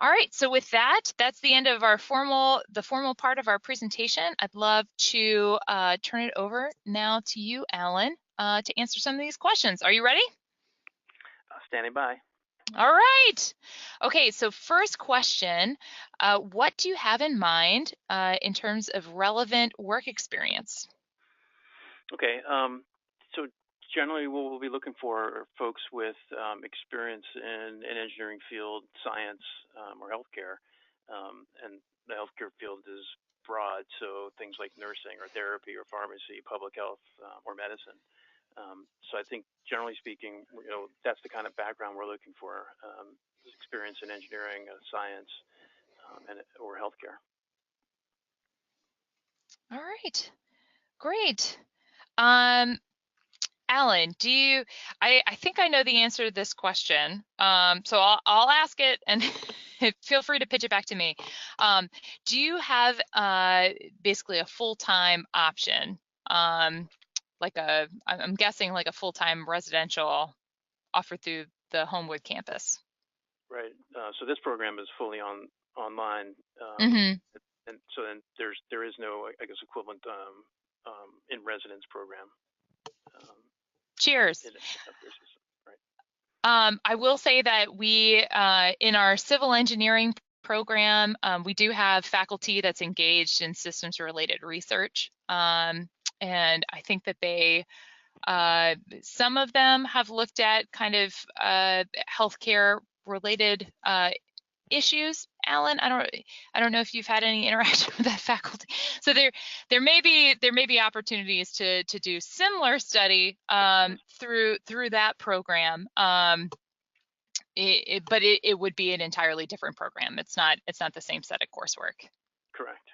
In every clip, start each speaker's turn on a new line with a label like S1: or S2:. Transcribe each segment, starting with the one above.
S1: All right, so with that, that's the end of our formal part of our presentation. I'd love to turn it over now to you, Alan, to answer some of these questions. Are you ready?
S2: Standing by.
S1: All right. Okay, so first question, what do you have in mind in terms of relevant work experience?
S2: Okay. So generally, what we'll be looking for are folks with experience in an engineering field, science, or healthcare. And the healthcare field is broad, so things like nursing or therapy or pharmacy, public health, or medicine. So I think, generally speaking, that's the kind of background we're looking for: experience in engineering, science, or healthcare.
S1: All right, great. Um, Alan, I think I know the answer to this question. So I'll ask it and feel free to pitch it back to me. Do you have basically a full-time option? I'm guessing like a full-time residential offered through the Homewood campus.
S2: Right. So this program is fully online,
S1: Mm-hmm.
S2: and so then there is no, I guess, equivalent in residence program. Um,
S1: Cheers.
S2: in healthcare system, right?
S1: I will say that we, in our civil engineering program, we do have faculty that's engaged in systems-related research. And I think that some of them have looked at kind of healthcare-related issues. Alan, I don't know if you've had any interaction with that faculty. So there may be opportunities to do similar study through that program. But it would be an entirely different program. It's not the same set of coursework.
S2: Correct.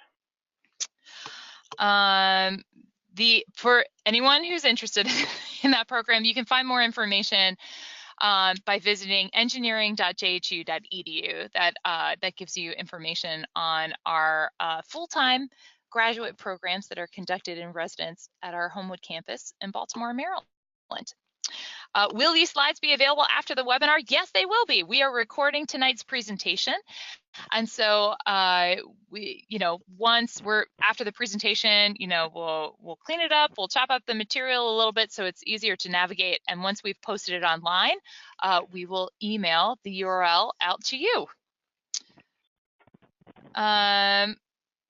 S1: For anyone who's interested in that program, you can find more information by visiting engineering.jhu.edu. That gives you information on our full-time graduate programs that are conducted in residence at our Homewood campus in Baltimore, Maryland. Will these slides be available after the webinar? Yes, they will be. We are recording tonight's presentation. And so once we're after the presentation, we'll clean it up, we'll chop up the material a little bit so it's easier to navigate. And once we've posted it online, we will email the URL out to you.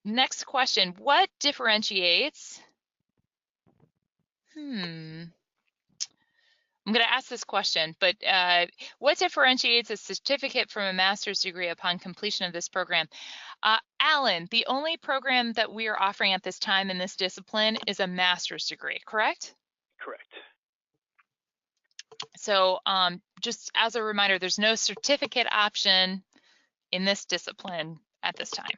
S1: Next question, what differentiates? I'm going to ask this question, but what differentiates a certificate from a master's degree upon completion of this program? Alan, the only program that we are offering at this time in this discipline is a master's degree, correct?
S2: Correct.
S1: So just as a reminder, there's no certificate option in this discipline at this time.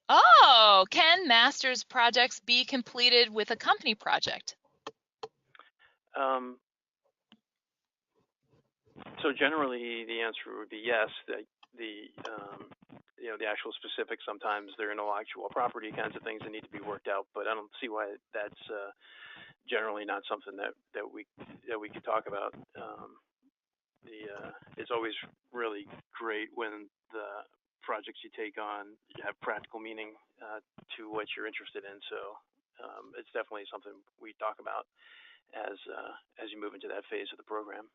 S1: Oh, can master's projects be completed with a company project?
S2: So generally, the answer would be yes. The actual specifics, sometimes they're intellectual property kinds of things that need to be worked out. But I don't see why that's generally not something that we could talk about. It's always really great when the projects you take on have practical meaning to what you're interested in. So it's definitely something we talk about as you move into that phase of the program.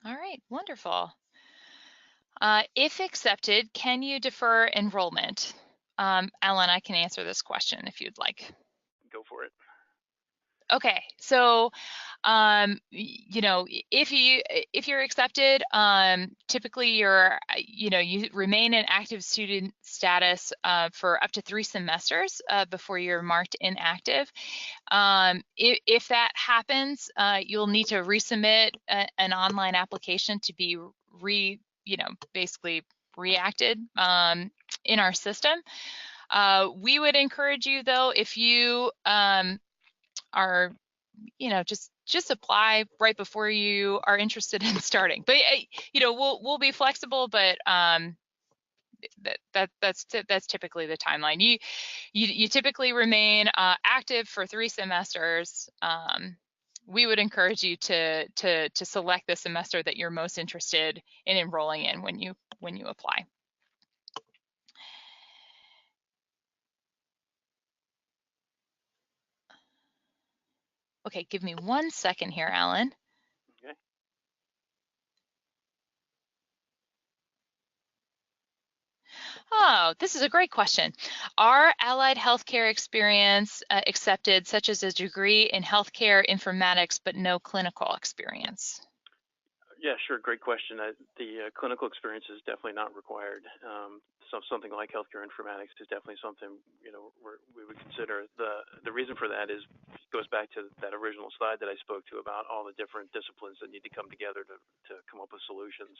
S1: All right, wonderful. If accepted, can you defer enrollment? Alan, I can answer this question if you'd like.
S2: Go for it.
S1: Okay, so if you're accepted, typically you remain in active student status for up to 3 semesters before you're marked inactive. If that happens, you'll need to resubmit an online application to be basically reacted in our system. We would encourage you, though, if you are, just apply right before you are interested in starting. But we'll be flexible, but that's typically the timeline. You typically remain active for 3 semesters we would encourage you to select the semester that you're most interested in enrolling in when you apply. Okay, give me 1 second here, Alan.
S2: Okay.
S1: Oh, this is a great question. Are allied healthcare experience accepted, such as a degree in healthcare informatics, but no clinical experience?
S2: Yeah, sure. Great question. The clinical experience is definitely not required. Something like healthcare informatics is definitely something we would consider. The reason for that goes back to that original slide that I spoke to about all the different disciplines that need to come together to come up with solutions.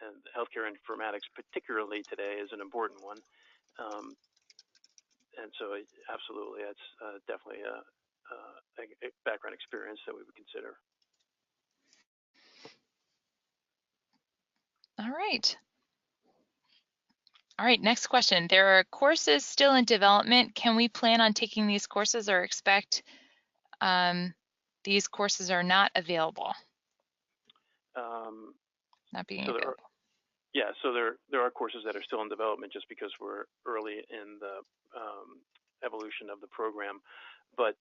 S2: And healthcare informatics, particularly today, is an important one. And so, absolutely, that's definitely a background experience that we would consider.
S1: All right. All right, next question. There are courses still in development. Can we plan on taking these courses or expect these courses are not available? Not being available.
S2: So there are courses that are still in development just because we're early in the evolution of the program, but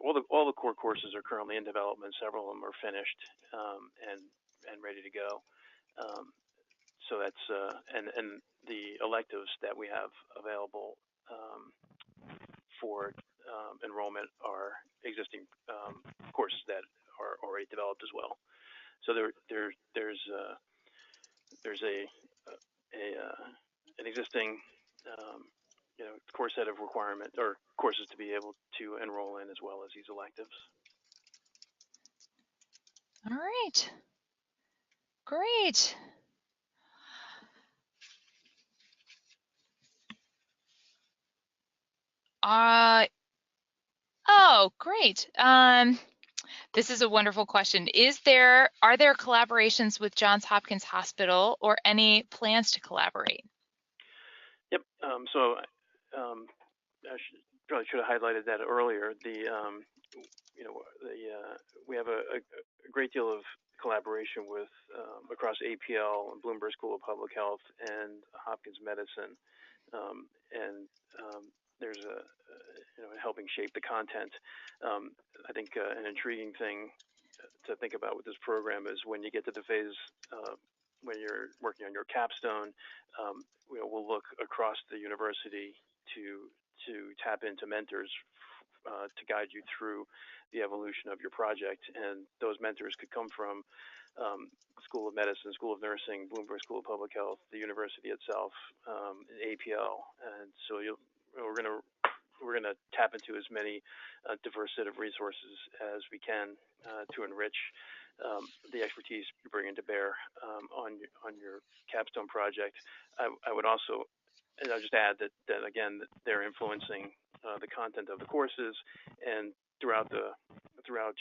S2: all the core courses are currently in development. Several of them are finished and ready to go. So that's and the electives that we have available for enrollment are existing courses that are already developed as well. So there's an existing course set of requirements or courses to be able to enroll in, as well as these electives.
S1: All right. Great. Oh, great. This is a wonderful question. Are there collaborations with Johns Hopkins Hospital or any plans to collaborate?
S2: Yep. I probably should have highlighted that earlier. We have a great deal of collaboration with across APL and Bloomberg School of Public Health and Hopkins Medicine, and there's helping shape the content. I think an intriguing thing to think about with this program is when you get to the phase when you're working on your capstone, we'll look across the university to tap into mentors to guide you through the evolution of your project, and those mentors could come from School of Medicine, School of Nursing, Bloomberg School of Public Health, the university itself, APL, and so we're going to tap into as many diverse set of resources as we can to enrich the expertise you're bringing to bear on your capstone project. I would also, and I'll just add that again, that they're influencing the content of the courses, and throughout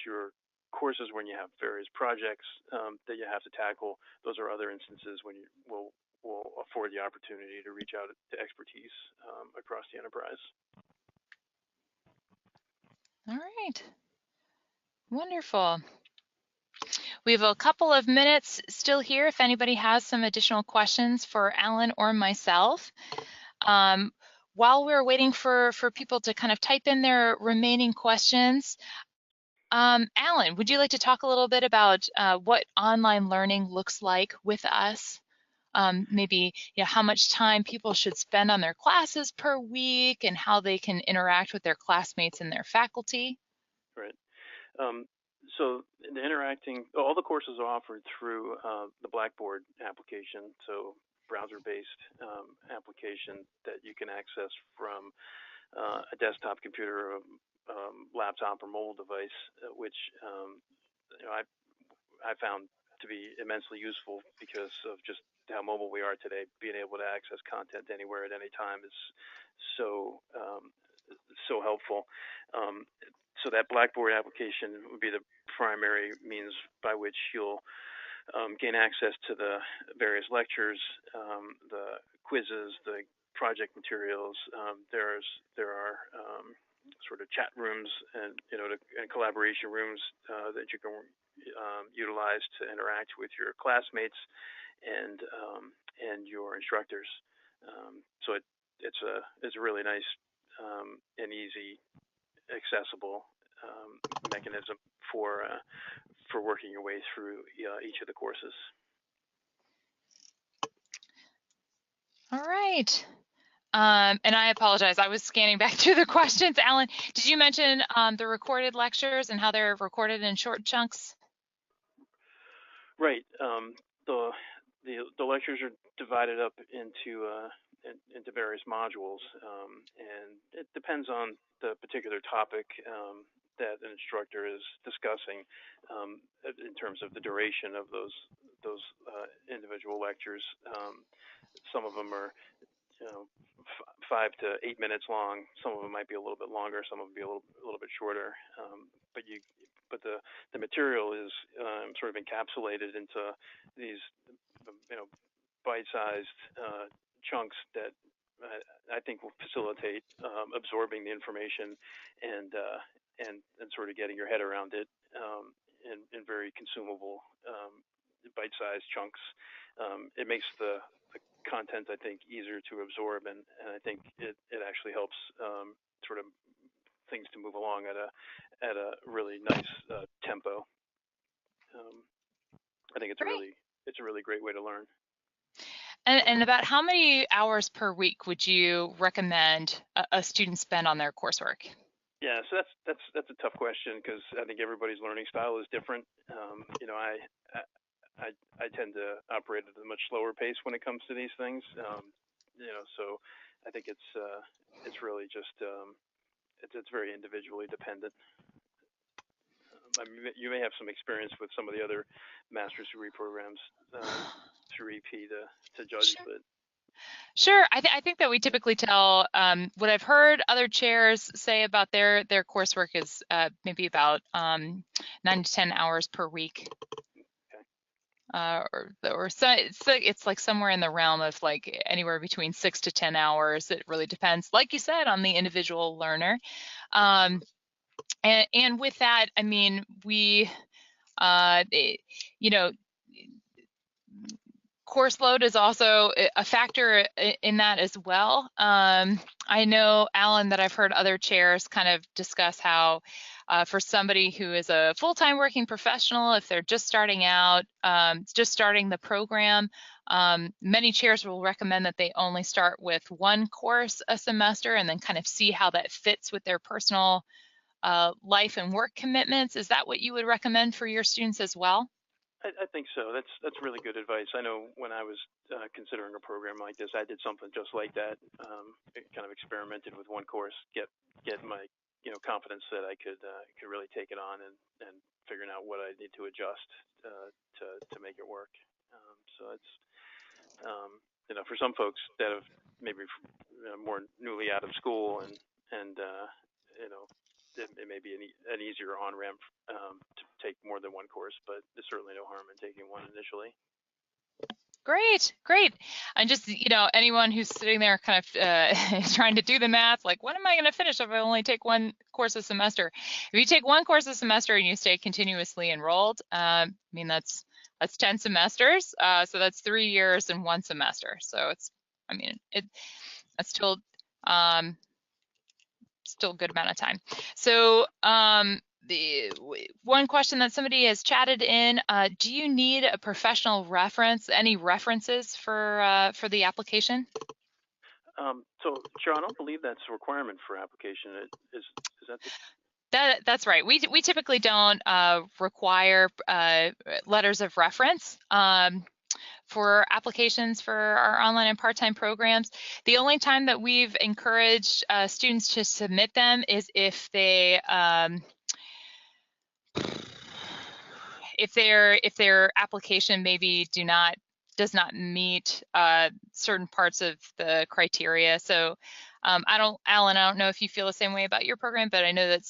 S2: your courses when you have various projects that you have to tackle, those are other instances when you will afford the opportunity to reach out to expertise across the enterprise.
S1: All right. Wonderful. We have a couple of minutes still here if anybody has some additional questions for Alan or myself. While we're waiting for people to kind of type in their remaining questions, Alan, would you like to talk a little bit about what online learning looks like with us? Maybe how much time people should spend on their classes per week and how they can interact with their classmates and their faculty?
S2: Right. So all the courses are offered through the Blackboard application, so browser-based application that you can access from a desktop computer, laptop, or mobile device, which I found to be immensely useful because of just how mobile we are today. Being able to access content anywhere at any time is so helpful. So that Blackboard application would be the primary means by which you'll gain access to the various lectures, the quizzes, the project materials. There are sort of chat rooms and and collaboration rooms that you can utilize to interact with your classmates and your instructors. So it's a really nice and easy, accessible mechanism for working your way through each of the courses.
S1: All right. And I apologize, I was scanning back through the questions. Alan, did you mention the recorded lectures and how they're recorded in short chunks?
S2: Right. The lectures are divided up into various modules, and it depends on the particular topic that an instructor is discussing in terms of the duration of those individual lectures. Some of them are 5 to 8 minutes long. Some of them might be a little bit longer. Some of them be a little bit shorter. But the material is sort of encapsulated into these bite-sized chunks that I think will facilitate absorbing the information and sort of getting your head around it in very consumable bite-sized chunks. It makes the content, I think, easier to absorb, and I think it actually helps sort of things to move along at a really nice tempo. I think it's a really great way to learn.
S1: And about how many hours per week would you recommend a student spend on their coursework?
S2: Yeah, so that's a tough question because I think everybody's learning style is different. I tend to operate at a much slower pace when it comes to these things. So I think it's really just it's very individually dependent. I mean, you may have some experience with some of the other master's degree programs through EP to judge,
S1: Sure.
S2: but.
S1: Sure, I think that we typically tell what I've heard other chairs say about their coursework is maybe about 9 to 10 hours per week. Or so it's like somewhere in the realm of like anywhere between 6 to 10 hours. It really depends, like you said, on the individual learner. And with that, I mean, we, course load is also a factor in that as well. I know, Alan, that I've heard other chairs kind of discuss how for somebody who is a full-time working professional, if they're just starting out, just starting the program, many chairs will recommend that they only start with one course a semester and then kind of see how that fits with their personal life and work commitments. Is that what you would recommend for your students as well?
S2: I think so. That's really good advice. I know when I was considering a program like this, I did something just like that. Kind of experimented with one course, get my confidence that I could really take it on and figuring out what I need to adjust to make it work. So it's for some folks that have maybe more newly out of school and it may be an easier on-ramp to take more than one course, but there's certainly no harm in taking one initially.
S1: Great. And just, anyone who's sitting there kind of trying to do the math, like, when am I going to finish if I only take one course a semester? If you take one course a semester and you stay continuously enrolled, I mean, that's 10 semesters. So that's 3 years and 1 semester. So that's still a good amount of time. So the one question that somebody has chatted in, do you need a professional reference, any references for the application?
S2: So, Cheryl, I don't believe that's a requirement for application. Is that the...
S1: That's right. We typically don't require letters of reference for applications for our online and part-time programs. The only time that we've encouraged students to submit them is if they if their application maybe does not meet certain parts of the criteria. So Alan, I don't know if you feel the same way about your program, but I know that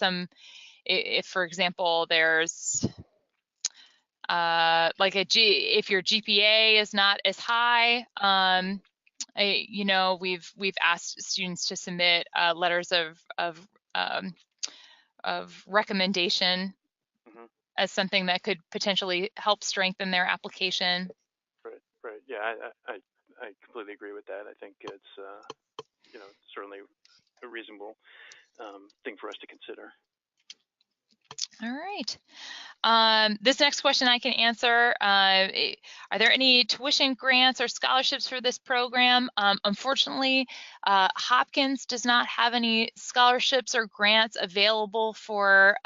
S1: if for example, there's if your GPA is not as high, we've asked students to submit letters of of recommendation
S2: Hmm.
S1: as something that could potentially help strengthen their application.
S2: Right, right. Yeah, I completely agree with that. I think it's certainly a reasonable thing for us to consider.
S1: All right. This next question I can answer. Are there any tuition grants or scholarships for this program? Unfortunately, Hopkins does not have any scholarships or grants available for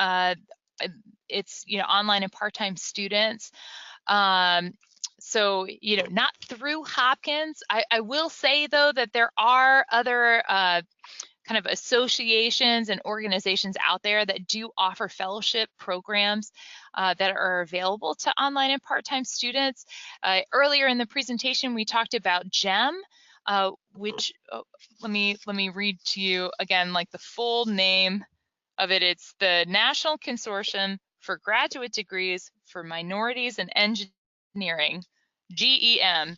S1: its online and part-time students. So, not through Hopkins. I will say, though, that there are other kind of associations and organizations out there that do offer fellowship programs that are available to online and part-time students. Earlier in the presentation, we talked about GEM, which let me read to you again, like the full name of it. It's the National Consortium for Graduate Degrees for Minorities in Engineering, GEM.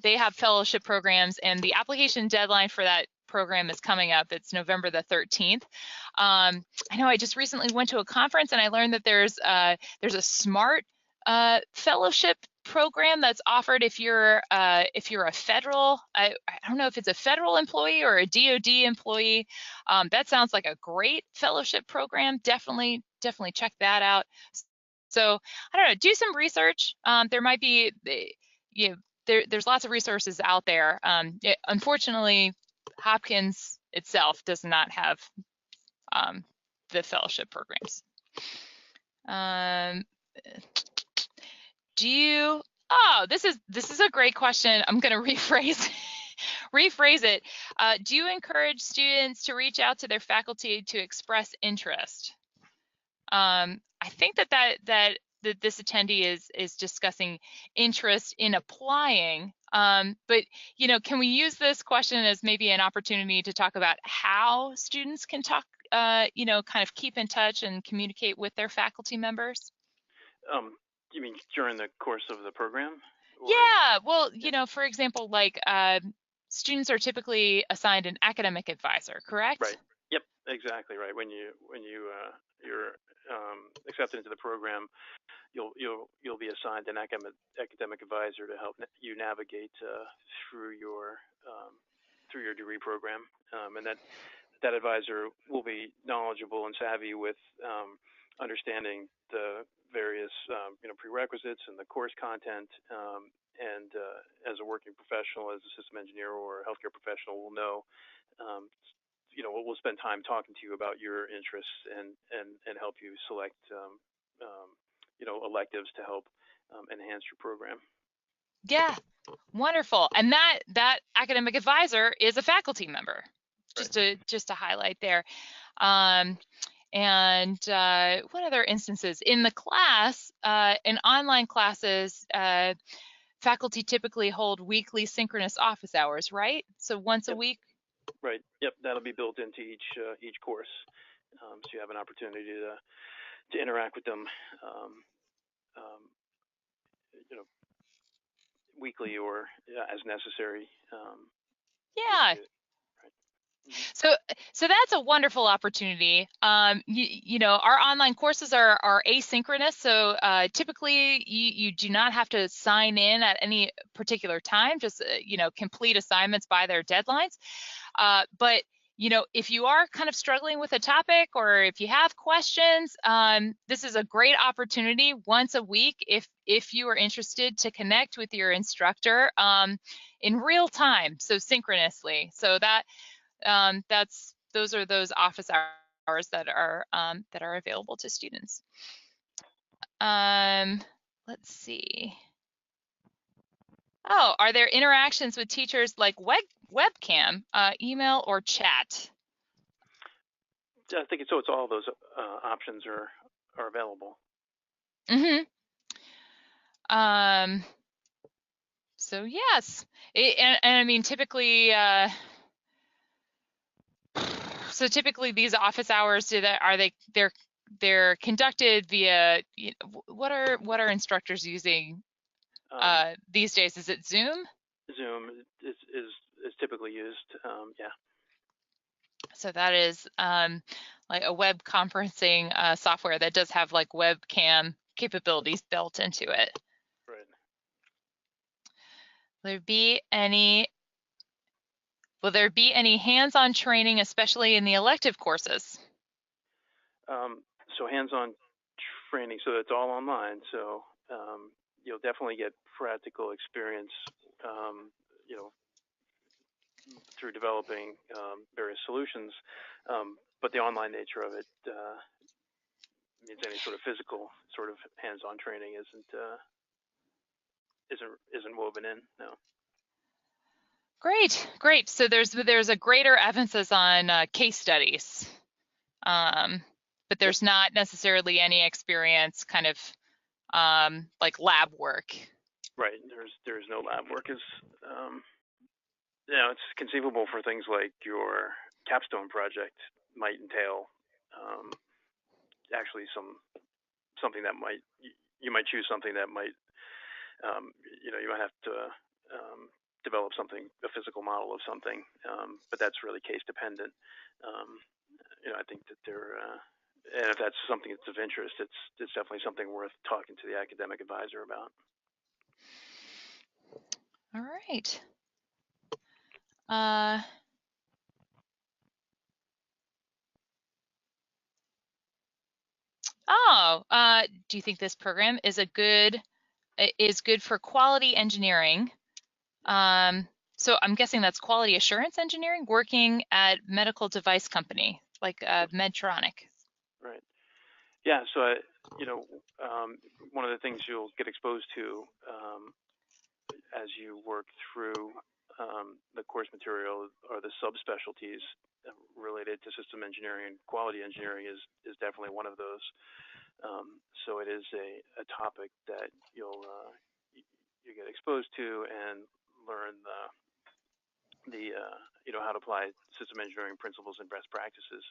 S1: They have fellowship programs, and the application deadline for that program is coming up. It's November the 13th. I know I just recently went to a conference and I learned that there's a SMART fellowship program that's offered if you're a federal, I don't know if it's a federal employee or a DoD employee. That sounds like a great fellowship program. Definitely check that out. So I don't know, do some research. There might be, there's lots of resources out there. Unfortunately, Hopkins itself does not have the fellowship programs. This is a great question. I'm going to rephrase it. Do you encourage students to reach out to their faculty to express interest? I think that this attendee is discussing interest in applying. But can we use this question as maybe an opportunity to talk about how students can talk, kind of keep in touch and communicate with their faculty members?
S2: You mean during the course of the program? Or,
S1: yeah. Well, for example, like students are typically assigned an academic advisor, correct?
S2: Right. Yep. Exactly right. When you're accepted into the program, you'll be assigned an academic advisor to help you navigate through your degree program, and that advisor will be knowledgeable and savvy with understanding the various prerequisites and the course content, and as a working professional, as a system engineer or a healthcare professional, will know. We'll spend time talking to you about your interests and help you select electives to help enhance your program.
S1: Yeah, wonderful. And that academic advisor is a faculty member,
S2: Right.
S1: just to highlight there. And what other instances in the class? In online classes, faculty typically hold weekly synchronous office hours, right? So once a
S2: Yep.
S1: week.
S2: Right. Yep. That'll be built into each course, so you have an opportunity to interact with them, um, weekly or as necessary.
S1: Yeah.
S2: Right. Mm-hmm.
S1: So that's a wonderful opportunity. Our online courses are asynchronous, so typically you do not have to sign in at any particular time. Just complete assignments by their deadlines. But if you are kind of struggling with a topic or if you have questions, this is a great opportunity once a week if you are interested to connect with your instructor in real time, so synchronously. So those are those office hours that are available to students. Let's see. Oh, are there interactions with teachers like webcam, email, or chat?
S2: I think it's all those options are available.
S1: Mm-hmm. So yes, and I mean typically. So typically these office hours they're conducted via what are instructors using these days? Is it Zoom?
S2: Zoom is typically used. Yeah.
S1: So that is like a web conferencing software that does have like webcam capabilities built into it.
S2: Right.
S1: Will there be any hands-on training, especially in the elective courses?
S2: So hands-on training, so it's all online. So you'll definitely get practical experience, you know, through developing various solutions. But the online nature of it means any sort of physical sort of hands-on training isn't woven in. No.
S1: Great. So there's a greater emphasis on case studies, but
S2: Yep.
S1: there's not necessarily any experience, kind of like lab work.
S2: Right. There's no lab work. It's conceivable for things like your capstone project might entail actually something that you might choose something that might you might have to develop a physical model of something, but that's really case dependent. I think that and if that's something that's of interest, it's definitely something worth talking to the academic advisor about.
S1: All right. Do you think this program is good for quality engineering? So I'm guessing that's quality assurance engineering, working at medical device company like Medtronic.
S2: Right. Yeah. So one of the things you'll get exposed to as you work through the course material are the subspecialties related to system engineering, and quality engineering is definitely one of those. So it is a topic that you get exposed to and learn how to apply system engineering principles and best practices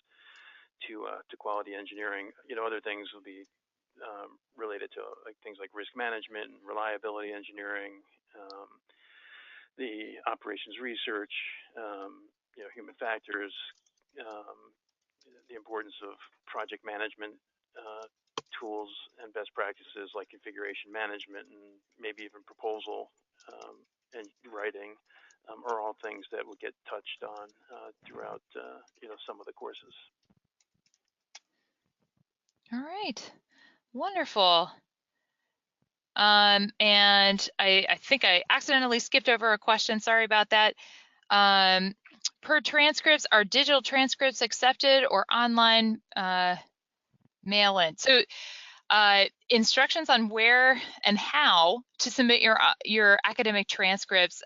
S2: to quality engineering. Other things will be related to things like risk management and reliability engineering, the operations research, human factors, the importance of project management tools and best practices like configuration management and maybe even proposal and writing are all things that will get touched on throughout some of the courses.
S1: All right, wonderful. And I think I accidentally skipped over a question. Sorry about that. Per transcripts, are digital transcripts accepted or online mail-in? So instructions on where and how to submit your academic transcripts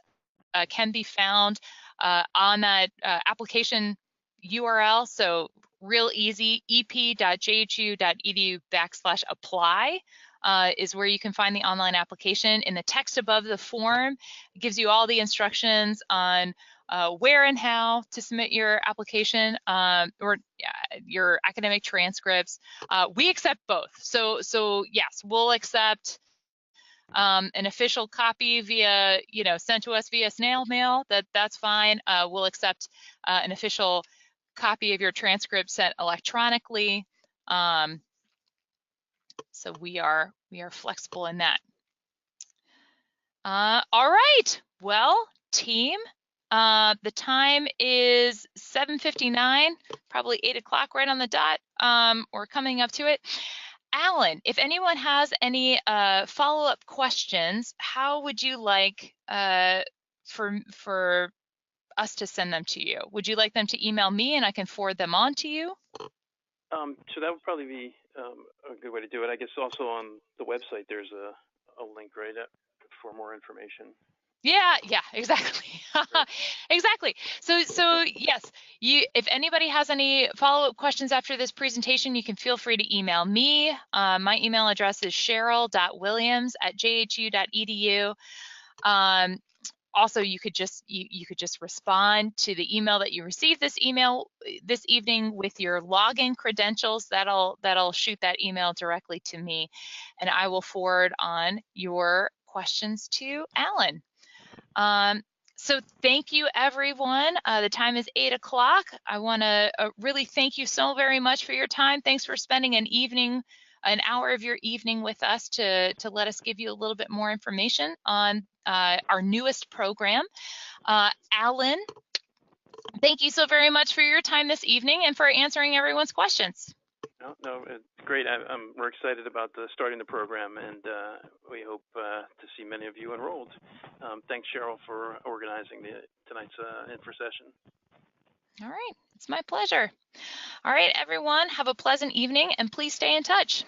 S1: can be found on that application URL. So real easy, ep.jhu.edu/apply is where you can find the online application. In the text above the form, it gives you all the instructions on where and how to submit your application or your academic transcripts. We accept both. So yes, we'll accept an official copy sent to us via snail mail. That's fine. We'll accept an official copy of your transcript sent electronically. So we are flexible in that. All right. Well, team, the time is 7:59, probably 8 o'clock right on the dot. We're coming up to it. Alan, if anyone has any follow-up questions, how would you like for us to send them to you? Would you like them to email me and I can forward them on to you?
S2: So that would probably be a good way to do it. I guess also on the website there's a link, right, for more information.
S1: Yeah, exactly. Exactly. So yes, if anybody has any follow-up questions after this presentation, you can feel free to email me. My email address is cheryl.williams@jhu.edu. Also, you could just respond to the email that you received this evening with your login credentials. That'll shoot that email directly to me, and I will forward on your questions to Alan. So thank you, everyone. The time is 8 o'clock. I want to really thank you so very much for your time. Thanks for spending an hour of your evening with us to let us give you a little bit more information on our newest program. Alan, thank you so very much for your time this evening and for answering everyone's questions.
S2: No, it's great. We're excited about starting the program, and we hope to see many of you enrolled. Thanks, Cheryl, for organizing tonight's info session.
S1: All right, it's my pleasure. All right, everyone, have a pleasant evening and please stay in touch.